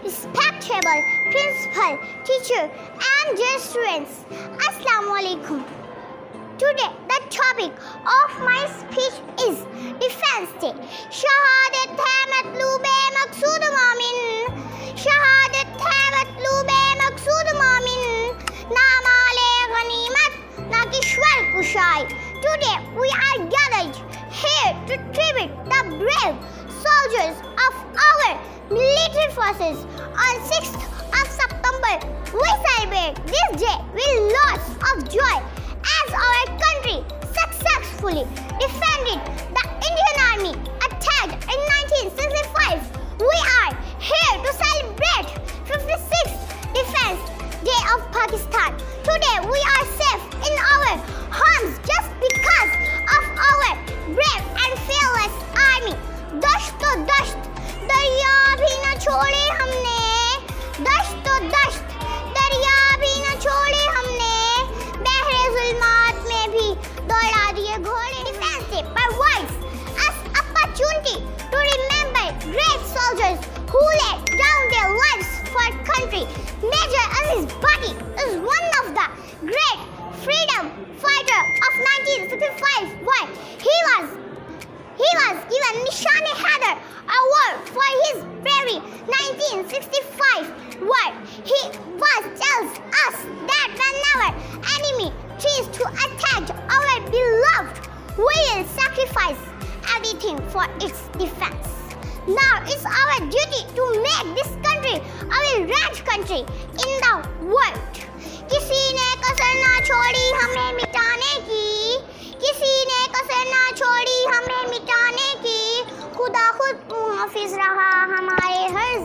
respectable principal, teacher, and dear students. Assalamu alaikum. Today, the topic of my speech is Defense Day. शहादत है मतलूबे मकसूद मोमिन, शहादत है मतलूबे मकसूद मोमिन, ना माले गनीमत ना Kishwar कुशाई. Today, we are gathered here to tribute the brave soldiers of our military forces. On 6th of September, we celebrate this day with lots of joy as our country successfully defended the Indian Army attacked in 1965. We are here to celebrate 56th Defense Day of Pakistan. Today, we are safe in our homes just because of our brave and fearless army. दश्तो दश्त दरिया भी न छोड़े हमने, दश्तो दश्त दरिया भी न छोड़े हमने, बहरे जुल्मात में भी दौड़ा दिए घोड़े. Defense Day provides us opportunity to remember great soldiers who laid down their lives for country. Major Aziz Bati is one of the great freedom fighter of 1965 war. He was given Nishan-e-Haider award for his bravery 1965 war. He tells us that whenever enemy tries to attack our beloved, we will sacrifice everything for its defense. Now it's our duty to make this country our right country in the world. किसी ने कसर ना छोड़ी हमें मिटाने की, किसी ने कसर ना छोड़ी हमें मिटाने की, खुदा खुद मुहाफिज रहा हमारे हर